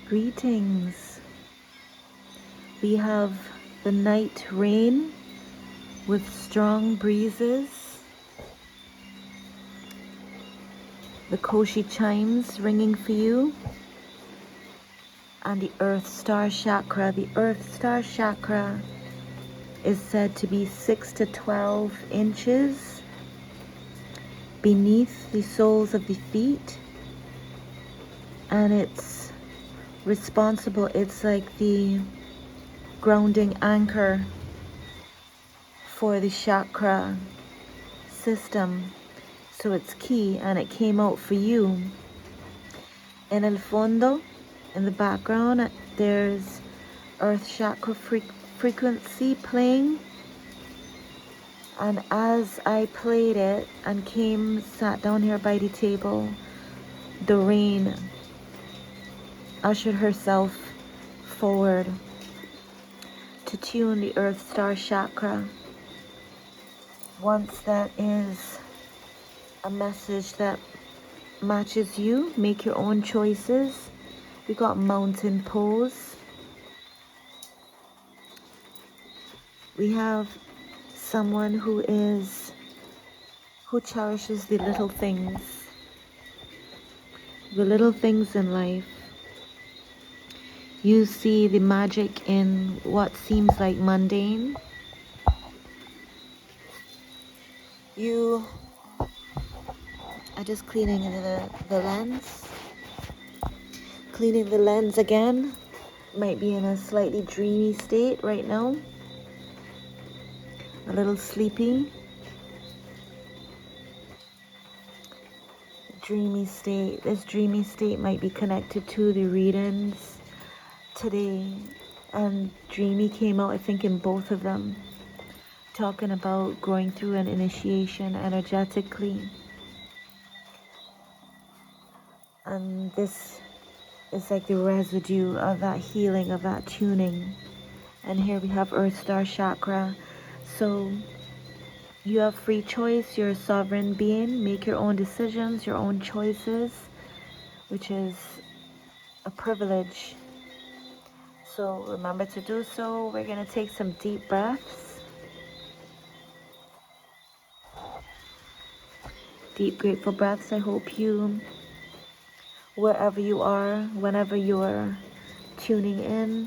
Greetings. We have the night rain with strong breezes, the koshi chimes ringing for you, and the earth star chakra. The earth star chakra is said to be 6 to 12 inches beneath the soles of the feet, and it's responsible. It's like the grounding anchor for the chakra system. So it's key, and it came out for you. En el fondo, in the background, there's earth chakra frequency playing. And as I played it and sat down here by the table, the rain ushered herself forward to tune the earth star chakra. Once that is a message that matches you, make your own choices. We got mountain pose. We have someone who cherishes the little things in life. You see the magic in what seems like mundane. You are just cleaning the lens. Cleaning the lens again. Might be in a slightly dreamy state right now. A little sleepy. Dreamy state. This dreamy state might be connected to the readings today. And dreamy came out, I think, in both of them. Talking about going through an initiation energetically. And this is like the residue of that healing, of that tuning. And here we have Earth Star Chakra. So you have free choice. You're a sovereign being. Make your own decisions, your own choices, which is a privilege. So remember to do so. We're going to take some deep breaths. Deep, grateful breaths. I hope you, wherever you are, whenever you are tuning in,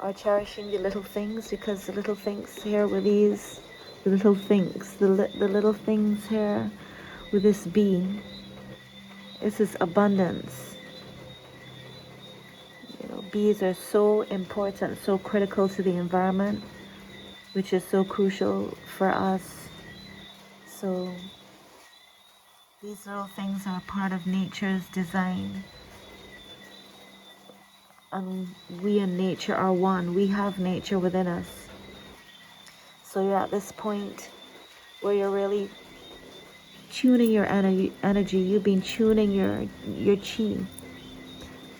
are cherishing the little things, because the little things here with these, the little things here with this bee, this is abundance. You know, bees are so important, so critical to the environment, which is so crucial for us. So these little things are part of nature's design. And we and nature are one. We have nature within us. So you're at this point where you're really tuning your energy. You've been tuning your chi.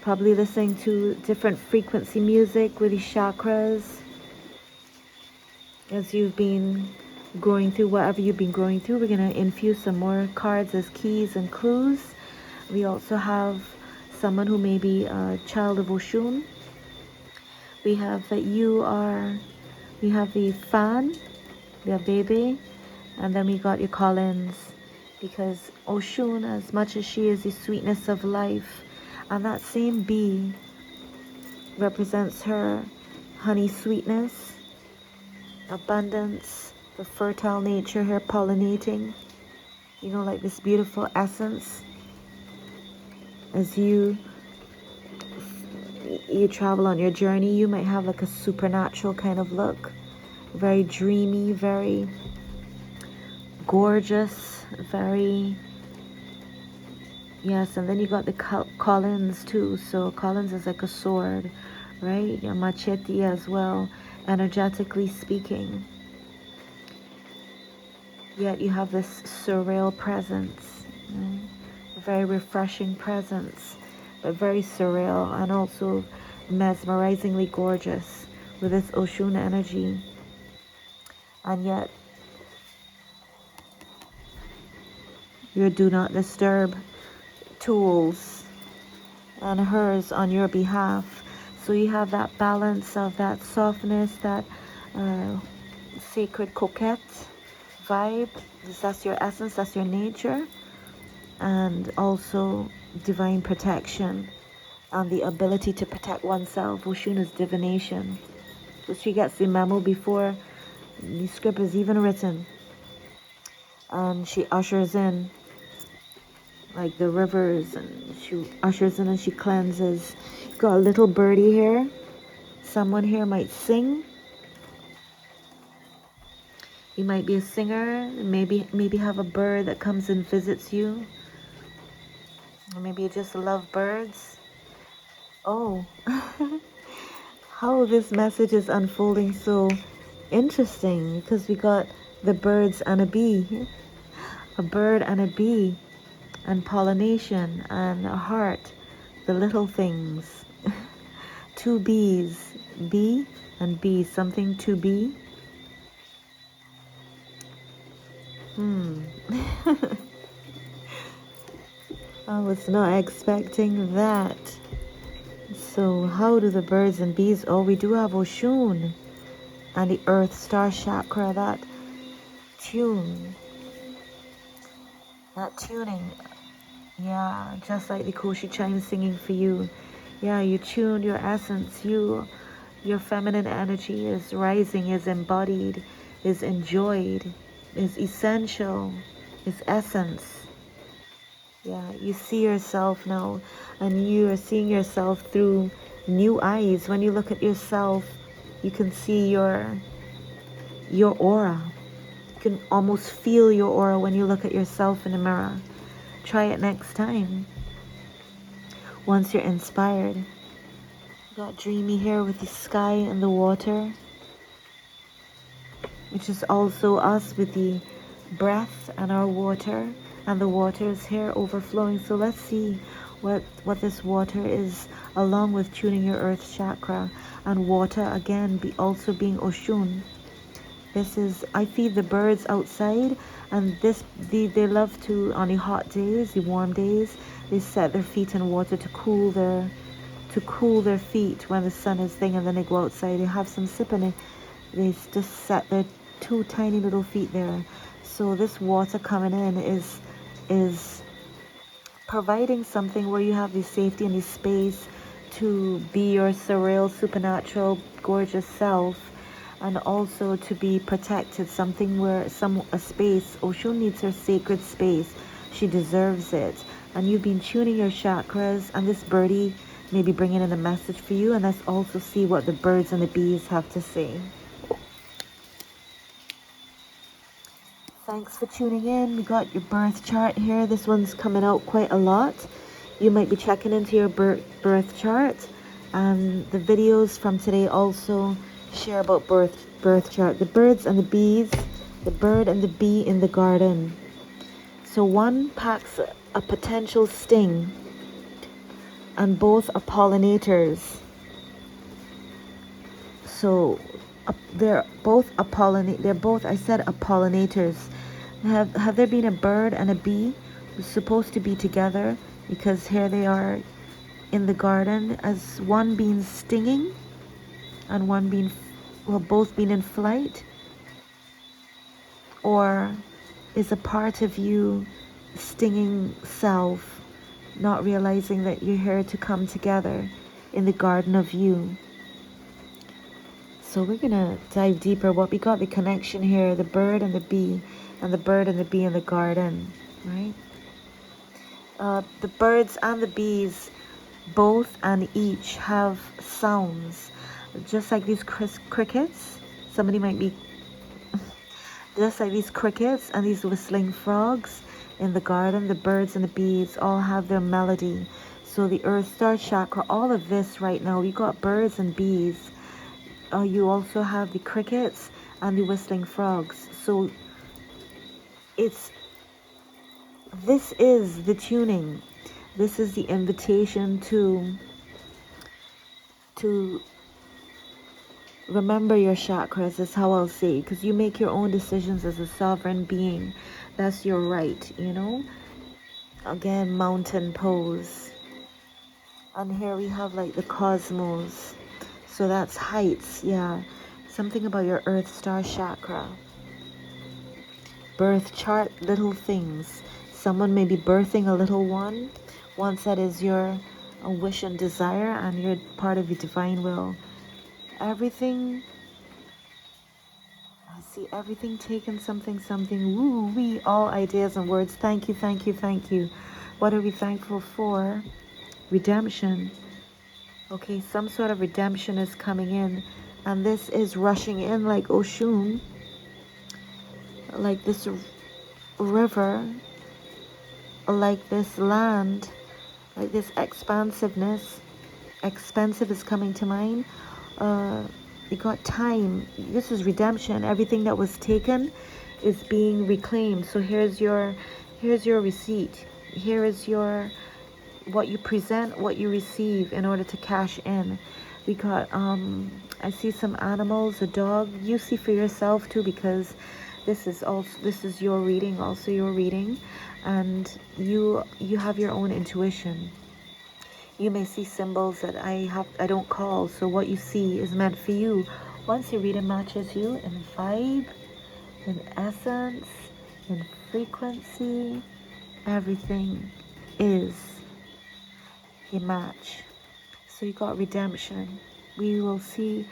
Probably listening to different frequency music with these chakras. As you've been going through whatever you've been going through, we're going to infuse some more cards as keys and clues. We also have someone who may be a child of Oshun. We have that we have the fan, the baby, and then we got your call-ins, because Oshun, as much as she is the sweetness of life, and that same bee represents her honey sweetness, abundance, the fertile nature here pollinating, you know, like this beautiful essence. As you travel on your journey, you might have like a supernatural kind of look, very dreamy, very gorgeous, very, yes. And then you got the Collins too. So Collins is like a sword, right? Your machete as well, energetically speaking. Yet you have this surreal presence, right? A very refreshing presence, but very surreal and also mesmerizingly gorgeous with this Oshun energy. And yet your do not disturb tools and hers on your behalf. So you have that balance of that softness, that uh, sacred coquette vibe. That's your essence, that's your nature, and also divine protection and the ability to protect oneself. Oshun is divination. So she gets the memo before the script is even written, and she ushers in like the rivers, and she ushers in and she cleanses. Got a little birdie here. Someone here might sing. You might be a singer. Maybe have a bird that comes and visits you. Or maybe you just love birds. Oh, how this message is unfolding so interesting, because we got the birds and a bee, a bird and a bee, and pollination and a heart, the little things. Two bees, bee and bee, something to be. I was not expecting that. So how do the birds and bees? Oh, we do have Oshun and the earth star chakra, that tune, that tuning. Yeah, just like the Koshi chime singing for you. Yeah, you tune your essence. Your feminine energy is rising, is embodied, is enjoyed, is essential, is essence. Yeah, you see yourself now, and you are seeing yourself through new eyes. When you look at yourself, you can see your aura. You can almost feel your aura when you look at yourself in the mirror. Try it next time. Once you're inspired. Got dreamy here with the sky and the water, which is also us with the breath and our water, and the water is here overflowing. So let's see what this water is, along with tuning your earth chakra. And water again also being Oshun. This is, I feed the birds outside, and they love to, on the hot days, the warm days, they set their feet in water to cool their feet when the sun is thing, and then they go outside, they have some sip, and they just set their two tiny little feet there. So this water coming in is providing something where you have the safety and the space to be your surreal, supernatural, gorgeous self, and also to be protected. Something where a space. Oshun needs her sacred space. She deserves it. And you've been tuning your chakras, and this birdie may be bringing in a message for you. And let's also see what the birds and the bees have to say. Thanks for tuning in. We got your birth chart here. This one's coming out quite a lot. You might be checking into your birth chart, and the videos from today also share about birth chart. The birds and the bees, the bird and the bee in the garden. So one packs a potential sting, and both are pollinators. So they're both I said pollinators. Have there been a bird and a bee who's supposed to be together, because here they are in the garden, as one being stinging and one being, well, both being in flight? Or is a part of you stinging self, not realizing that you're here to come together in the garden of you? So we're gonna dive deeper. What we got, the connection here, the bird and the bee, and the bird and the bee in the garden, right? The birds and the bees, both and each, have sounds, just like these crickets. Somebody might be just like these crickets and these whistling frogs in the garden. The birds and the bees all have their melody. So the earth star chakra, all of this right now, we got birds and bees. You also have the crickets and the whistling frogs. So this is the tuning. This is the invitation to remember your chakras, is how I'll say, because you make your own decisions as a sovereign being. That's your right, you know. Again, mountain pose. And here we have like the cosmos. So that's heights, yeah. Something about your earth star chakra. Birth chart, little things. Someone may be birthing a little one. Once that is your wish and desire, and you're part of your divine will. Everything, I see everything taken, something, woo wee, all ideas and words. Thank you, thank you, thank you. What are we thankful for? Redemption. Okay, some sort of redemption is coming in, and this is rushing in like Oshun, like this river, like this land, like this expansiveness. Expensive is coming to mind. You got time. This is redemption. Everything that was taken is being reclaimed. So here's your receipt. Here is your what you present, what you receive in order to cash in. We got I see some animals, a dog. You see for yourself too, because this is your reading, also your reading, and you have your own intuition. You may see symbols that I don't call, so what you see is meant for you. Once your reading matches you in vibe, in essence, in frequency, everything is a match. So you got redemption. We will see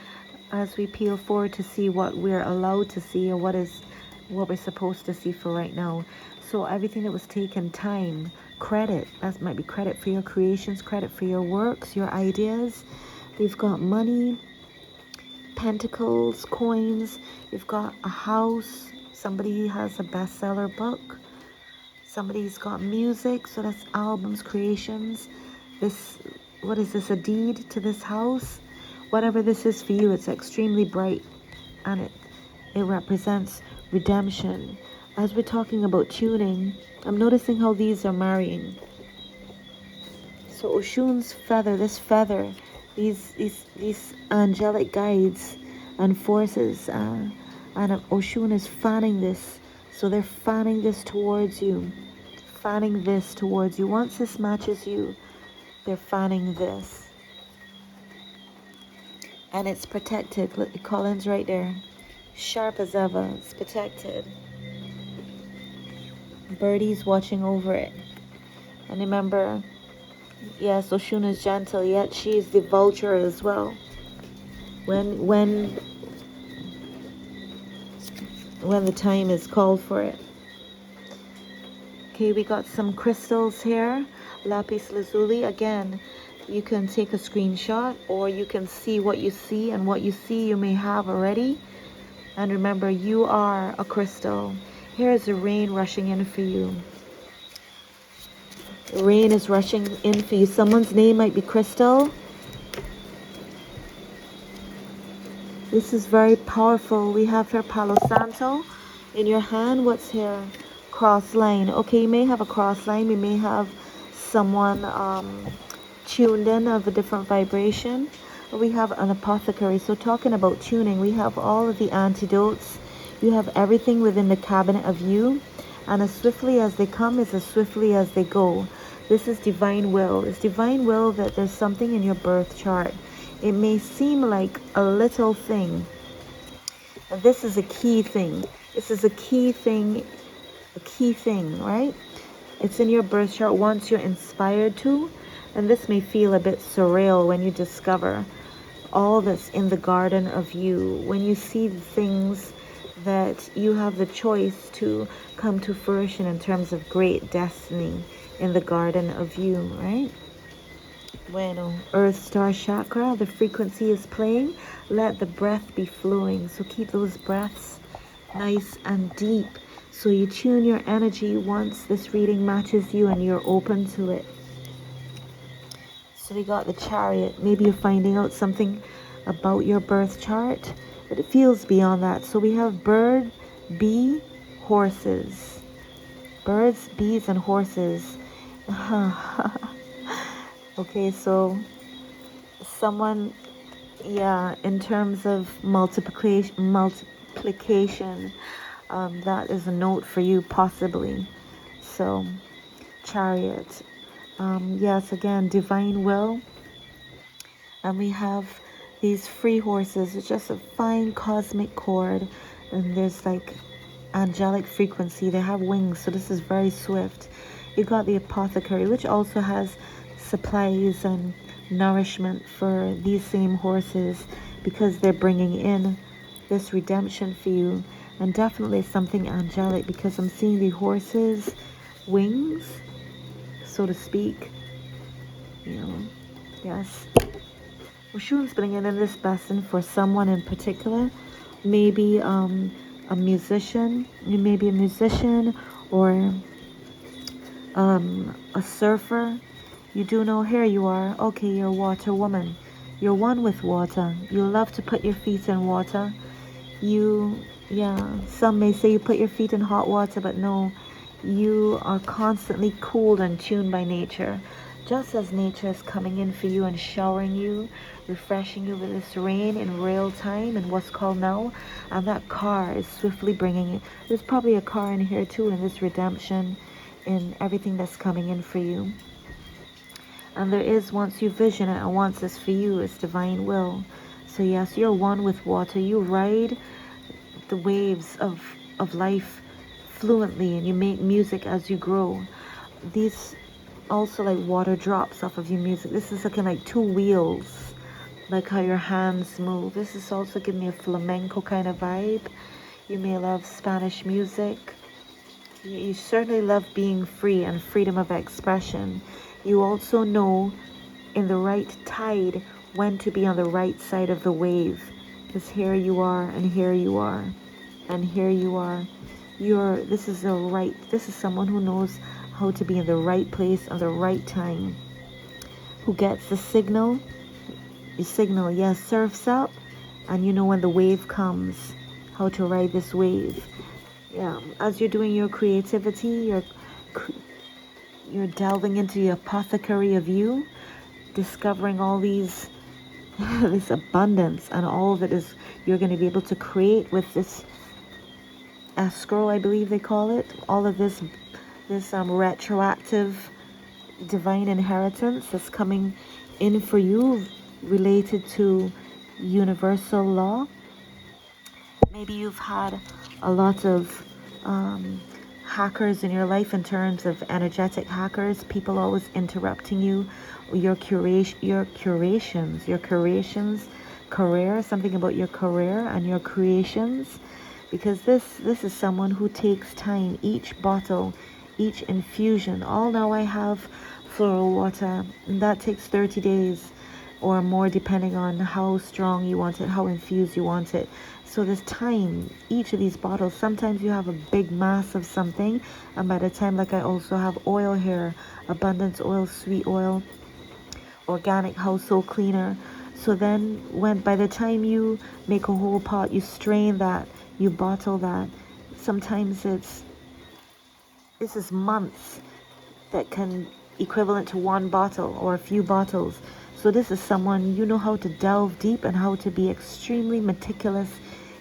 as we peel forward to see what we're allowed to see, or what we're supposed to see for right now. So everything that was taken, time, credit, that might be credit for your creations, credit for your works, your ideas. We've got money, pentacles, coins. We've got a house. Somebody has a bestseller book. Somebody's got music, so that's albums, creations. This, what is this, a deed to this house? Whatever this is for you, it's extremely bright, and it represents redemption. As we're talking about tuning, I'm noticing how these are marrying. So Oshun's feather, this feather, these angelic guides and forces, and Oshun is fanning this. So they're fanning this towards you, fanning this towards you. Once this matches you, they're fanning this. And it's protected. Look, the Colin's right there. Sharp as ever. It's protected. Birdie's watching over it. And remember, yes, Oshun is gentle, yet she is the vulture as well. When the time is called for it. Okay, we got some crystals here. Lapis lazuli. Again, you can take a screenshot, or you can see what you see, and what you see you may have already. And remember, you are a crystal. Here is the rain rushing in for you. The rain is rushing in for you. Someone's name might be Crystal. This is very powerful. We have here Palo Santo in your hand. What's here? Cross line. Okay, you may have a cross line. You may have someone tuned in of a different vibration. We have an apothecary. So talking about tuning, we have all of the antidotes. You have everything within the cabinet of you. And as swiftly as they come is as swiftly as they go. This is divine will. It's divine will that there's something in your birth chart. It may seem like a little thing. This is a key thing. This is a key thing, right? It's in your birth chart once you're inspired to. And this may feel a bit surreal when you discover all that's in the garden of you. When you see the things that you have the choice to come to fruition in terms of great destiny in the garden of you, right? Bueno, Earth Star Chakra, the frequency is playing. Let the breath be flowing. So keep those breaths nice and deep. So you tune your energy once this reading matches you and you're open to it. So we got the Chariot. Maybe you're finding out something about your birth chart, but it feels beyond that. So we have bird, bee, horses. Birds, bees, and horses. Okay, so someone, yeah, in terms of multiplication, that is a note for you possibly. So Chariot. Yes, again, divine will. And we have these free horses. It's just a fine cosmic chord, and there's like angelic frequency. They have wings, so this is very swift. You got the apothecary, which also has supplies and nourishment for these same horses, because they're bringing in this redemption for you. And definitely something angelic, because I'm seeing the horses wings, so to speak, you know. Yes, Oshun's bringing in this lesson for someone in particular. Maybe a musician. You may be a musician, or a surfer. You do know, here you are. Okay, you're a water woman. You're one with water. You love to put your feet in water. Yeah, some may say you put your feet in hot water, but no, you are constantly cooled and tuned by nature. Just as nature is coming in for you and showering you, refreshing you with this rain in real time in what's called now, and that car is swiftly bringing it. There's probably a car in here too, in this redemption, in everything that's coming in for you. And there is, once you vision it, and once it's for you, it's divine will. So yes, you're one with water. You ride the waves of life fluently, and you make music as you grow. These also like water drops off of your music. This is looking like two wheels, like how your hands move. This is also giving me a flamenco kind of vibe. You may love Spanish music. You certainly love being free and freedom of expression. You also know in the right tide when to be on the right side of the wave, because here you are, and here you are, and here you are. This is someone who knows how to be in the right place at the right time, who gets the signal. The signal, yes, surfs up, and you know when the wave comes, how to ride this wave. Yeah, as you're doing your creativity, you're delving into the apothecary of you, discovering all these this abundance, and all of it is you're going to be able to create with this escrow, I believe they call it. All of this retroactive divine inheritance that's coming in for you, related to universal law. Maybe you've had a lot of hackers in your life, in terms of energetic hackers, people always interrupting you, your curations, career, something about your career and your creations, because this is someone who takes time. Each bottle, each infusion, all now I have floral water, and that takes 30 days or more, depending on how strong you want it, how infused you want it. So there's time, each of these bottles. Sometimes you have a big mass of something, and by the time, like I also have oil here, abundance oil, sweet oil, organic household cleaner. So then by the time you make a whole pot, you strain that, you bottle that. Sometimes this is months that can equivalent to one bottle or a few bottles. So this is someone, you know how to delve deep and how to be extremely meticulous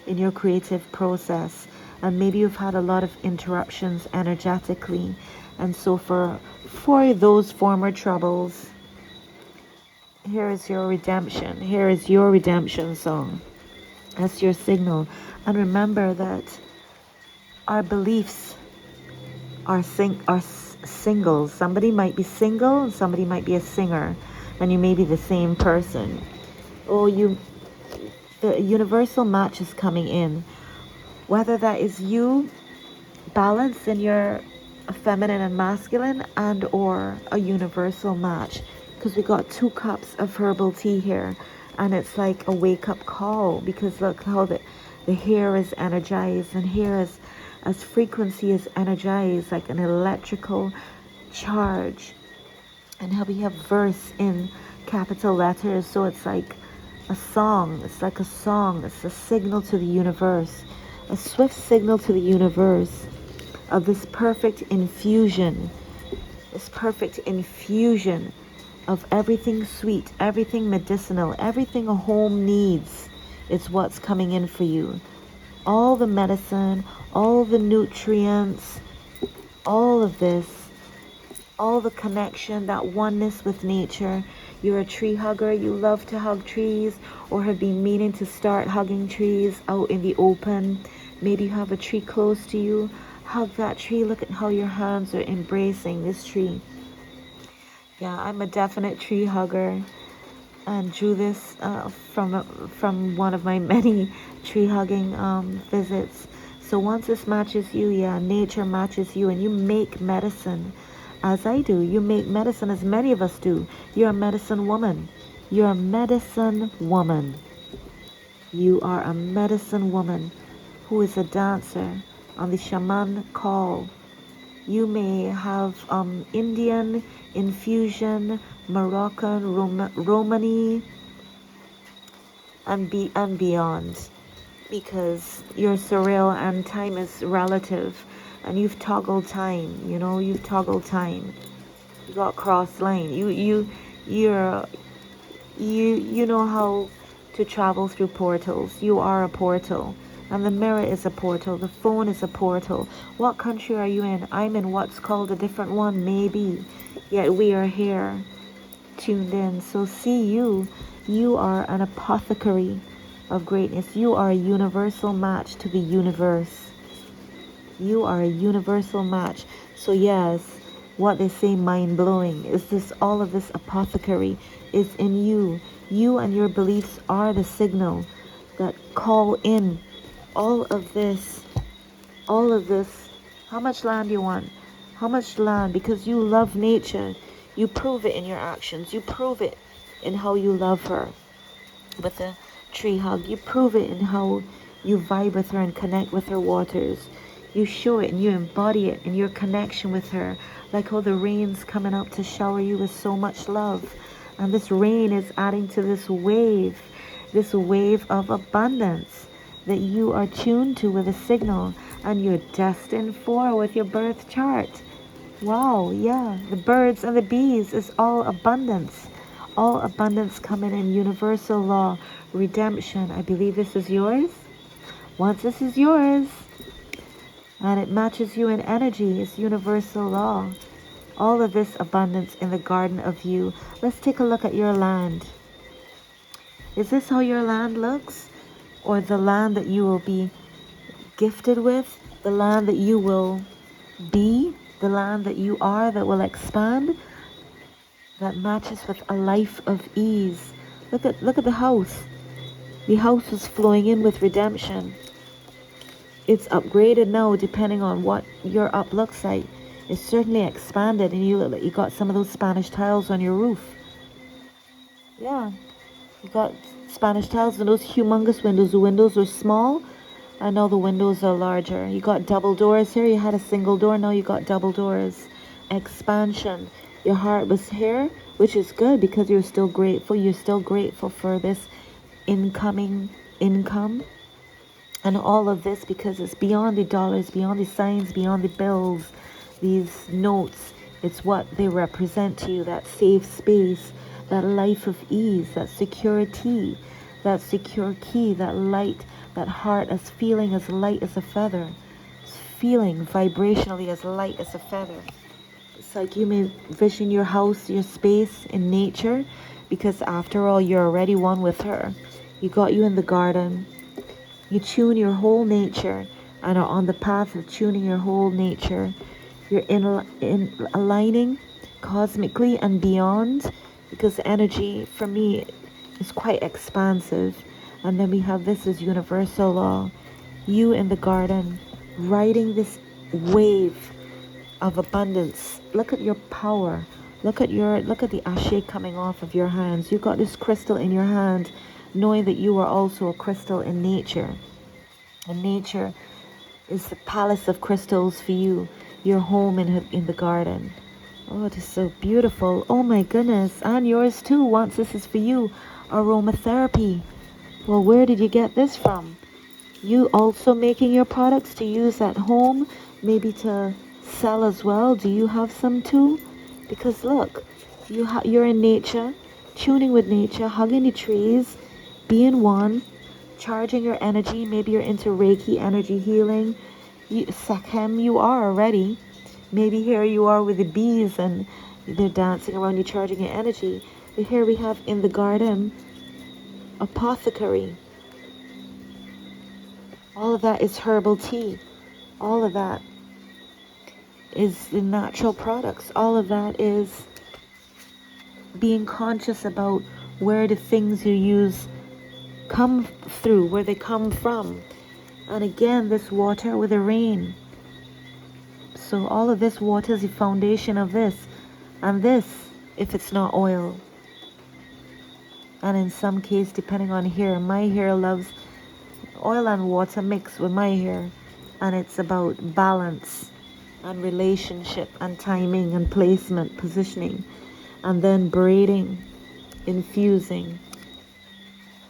in your creative process. And maybe you've had a lot of interruptions energetically. And so for those former troubles, here is your redemption. Here is your redemption song. That's your signal. And remember that our beliefs are singles. Somebody might be single and somebody might be a singer, and you may be the same person. The universal match is coming in, whether that is you balanced in your feminine and masculine, and or a universal match, because we got 2 cups of herbal tea here, and it's like a wake-up call, because look how the hair is energized, and here is as frequency is energized, like an electrical charge, and how we have verse in capital letters. So it's like a song. It's like a song. It's a signal to the universe, a swift signal to the universe of this perfect infusion of everything sweet, everything medicinal, everything a home needs is what's coming in for you. All the medicine, all the nutrients, all of this, all the connection, that oneness with nature. You're a tree hugger. You love to hug trees, or have been meaning to start hugging trees out in the open. Maybe you have a tree close to you. Hug that tree. Look at how your hands are embracing this tree. Yeah, I'm a definite tree hugger, and drew this from one of my many tree hugging visits. So once this matches you, yeah, nature matches you, and you make medicine, as I do. You make medicine, as many of us do. You're a medicine woman. You're a medicine woman. You are a medicine woman who is a dancer on the shaman call. You may have Indian infusion, Moroccan, Romani, and beyond, because you're surreal and time is relative, and you've toggled time. You've toggled time. You got cross lane. You're you know how to travel through portals. You are a portal. And the mirror is a portal. The phone is a portal. What country are you in? I'm in what's called a different one, maybe. Yet we are here, tuned in. So see you. You are an apothecary of greatness. You are a universal match to the universe. You are a universal match. So yes, what they say, mind-blowing, is this, all of this apothecary is in you. You and your beliefs are the signal that call in all of this. How much land do you want? How much land? Because you love nature. You prove it in your actions. You prove it in how you love her with a tree hug. You prove it in how you vibe with her and connect with her waters. You show it and you embody it in your connection with her, like how the rain's coming up to shower you with so much love. And this rain is adding to this wave of abundance that you are tuned to with a signal, and you're destined for with your birth chart. Wow, yeah, the birds and the bees is all abundance. All abundance coming in, universal law, redemption. I believe this is yours. Once this is yours, and it matches you in energy, it's universal law. All of this abundance in the garden of you. Let's take a look at your land. Is this how your land looks? Or the land that you will be gifted with? The land that you will be? The land that you are, that will expand? That matches with a life of ease. Look at the house. The house was flowing in with redemption. It's upgraded now depending on what your up looks like. It's certainly expanded, and you got some of those Spanish tiles on your roof. Yeah, you got Spanish tiles and those humongous windows. The windows are small, and now the windows are larger. You got double doors here. You had a single door, now you got double doors. Expansion. Your heart was here, which is good because you're still grateful. You're still grateful for this incoming income. And all of this because it's beyond the dollars, beyond the signs, beyond the bills, these notes. It's what they represent to you, that safe space, that life of ease, that security, that secure key, that light, that heart as feeling as light as a feather. It's feeling vibrationally as light as a feather. It's like you may vision your house, your space in nature, because after all, you're already one with her. You got you in the garden. You tune your whole nature and are on the path of tuning your whole nature. You're in aligning cosmically and beyond, because energy for me is quite expansive. And then we have this as universal law. You in the garden, riding this wave of abundance. Look at your power. Look at the ashe coming off of your hands. You got this crystal in your hand, knowing that you are also a crystal in nature. And nature is the palace of crystals for you, your home in the garden. Oh, it is so beautiful. Oh my goodness. And yours too, once this is for you. Aromatherapy. Well, where did you get this from? You also making your products to use at home, maybe to sell as well? Do you have some too? Because look, you're in nature, tuning with nature, hugging the trees, being one, charging your energy. Maybe you're into Reiki energy healing. Sekhem, you are already. Maybe here you are with the bees and they're dancing around you, charging your energy. But here we have in the garden, apothecary. All of that is herbal tea. All of that is the natural products. All of that is being conscious about where the things you use come through, where they come from. And again, this water with the rain. So all of this water is the foundation of this. And this, if it's not oil. And in some case, depending on hair, my hair loves oil and water mixed with my hair. And it's about balance and relationship and timing and placement, positioning. And then braiding, infusing,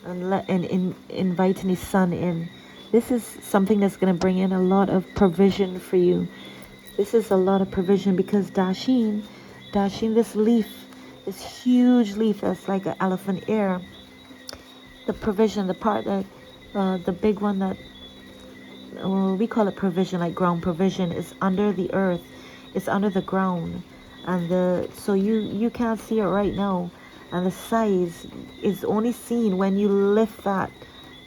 and inviting the sun in. This is something that's going to bring in a lot of provision for you. This is a lot of provision because Dashin, this leaf, this huge leaf that's like an elephant ear. The provision, the part that, the big one that, well, we call it provision, like ground provision, is under the earth. It's under the ground. And so you can't see it right now. And the size is only seen when you lift that,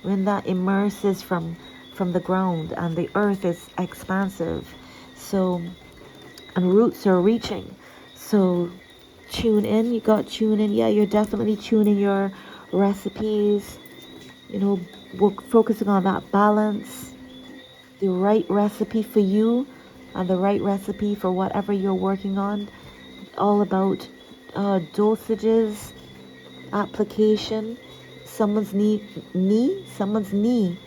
when that immerses from the ground and the earth is expansive. So, and roots are reaching. So tune in, you got tune in. Yeah, you're definitely tuning your recipes, focusing on that balance, the right recipe for you and the right recipe for whatever you're working on. All about dosages, application. Someone's knee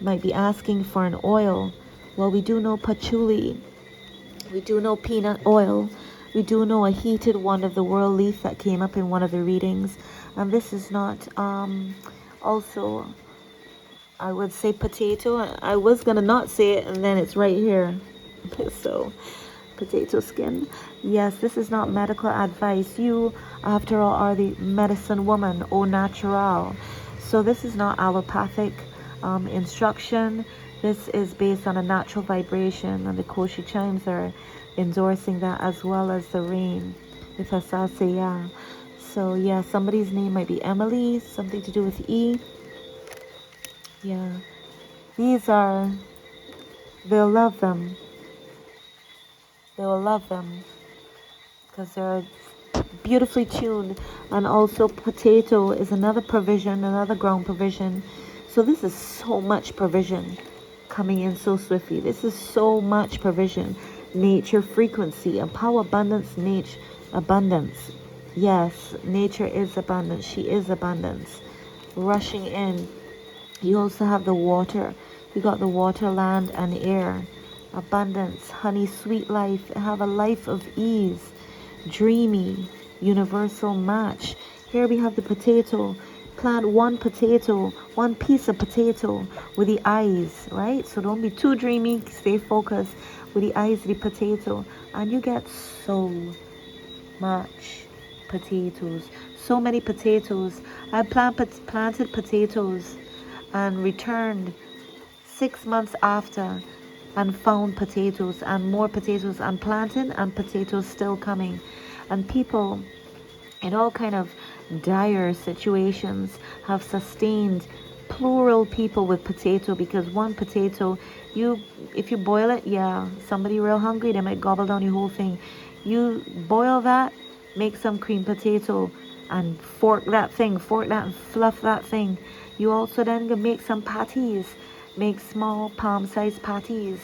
might be asking for an oil. Well, we do know patchouli, we do know peanut oil, we do know a heated one of the world leaf that came up in one of the readings. And this is not also, I would say potato. I was gonna not say it, and then it's right here. So potato skin. Yes, this is not medical advice. You, after all, are the medicine woman, au natural. So this is not allopathic instruction. This is based on a natural vibration, and the Koshi chimes are endorsing that, as well as the rain, with Asasaya. So yeah, somebody's name might be Emily, something to do with E. Yeah, these are, they'll love them. They will love them because they're beautifully tuned. And also potato is another provision, another ground provision. So this is so much provision coming in so swiftly. This is so much provision. Nature, frequency, and power, abundance, nature, abundance. Yes, nature is abundance. She is abundance. Rushing in. You also have the water. You got the water, land, and air. Abundance, honey, sweet life. Have a life of ease. Dreamy, universal match. Here we have the potato. Plant one potato, one piece of potato with the eyes, right? So don't be too dreamy. Stay focused with the eyes of the potato. And you get so much potatoes. So many potatoes. I planted potatoes and returned 6 months after and found potatoes and more potatoes, and planting and potatoes still coming. And people in all kind of dire situations have sustained plural people with potato, because one potato, if you boil it, yeah, somebody real hungry, they might gobble down your whole thing. You boil that, make some cream potato and fork that and fluff that thing. You also then can make some patties, make small palm-sized patties.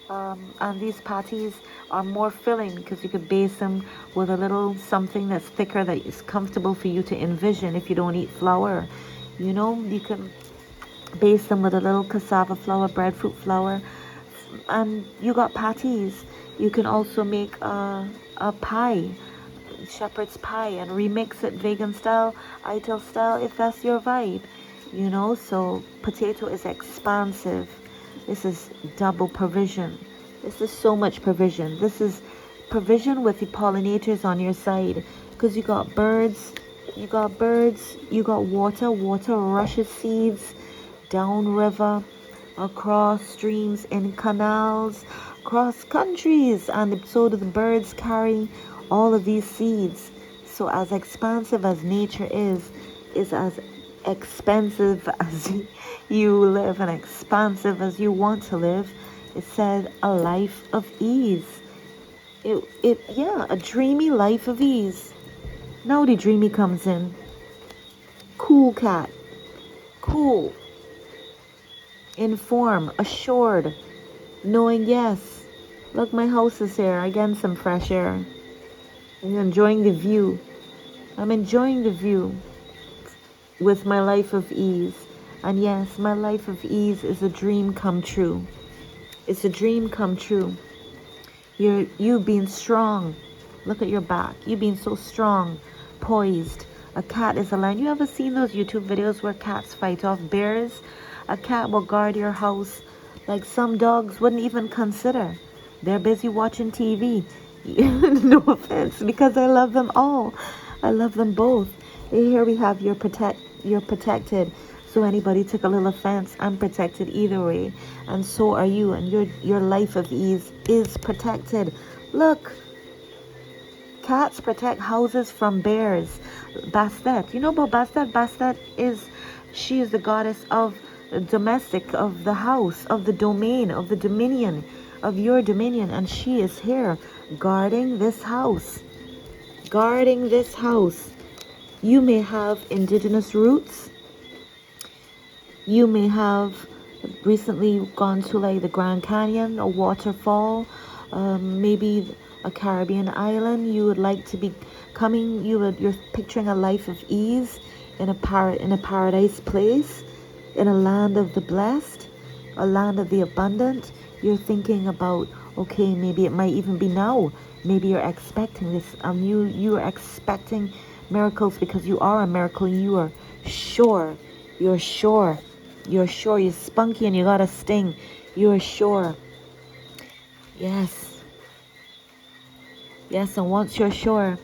And these patties are more filling because you could base them with a little something that's thicker, that is comfortable for you to envision if you don't eat flour. You can base them with a little cassava flour, breadfruit flour, and you got patties. You can also make a pie, shepherd's pie, and remix it vegan style, ITIL style, if that's your vibe. So potato is expansive. This is double provision. This is so much provision. This is provision with the pollinators on your side, because you got birds, you got water. Water rushes seeds down river, across streams, in canals, cross countries, and so do the birds carrying all of these seeds. So as expansive as nature is as expensive as you live and expansive as you want to live. It said a life of ease. Yeah, a dreamy life of ease. Now the dreamy comes in. Cool cat. Cool. Inform. Assured. Knowing yes. Look, my house is here. I get some fresh air. I'm enjoying the view. I'm enjoying the view with my life of ease. And yes, my life of ease is a dream come true. It's a dream come true. You being strong. Look at your back. You being so strong, poised. A cat is a lion. You ever seen those YouTube videos where cats fight off bears? A cat will guard your house like some dogs wouldn't even consider. They're busy watching TV. No offense, because I love them all. I love them both. Here we have you're protected. So anybody took a little offense, I'm protected either way. And so are you. And your life of ease is protected. Look. Cats protect houses from bears. Bastet. You know about Bastet? She is the goddess of domestic, of the house, of the domain, of the dominion, of your dominion. And she is here guarding this house. Guarding this house. You may have indigenous roots. You may have recently gone to like the Grand Canyon, a waterfall, maybe a Caribbean island. You would like to be coming. You're picturing a life of ease in a paradise place, in a land of the blessed, a land of the abundant. You're thinking about, okay, maybe it might even be now. Maybe you're expecting this. You are expecting miracles because you are a miracle. You are sure. You're sure. You're sure. You're spunky and you got a sting. You're sure. Yes. Yes, and once you're sure,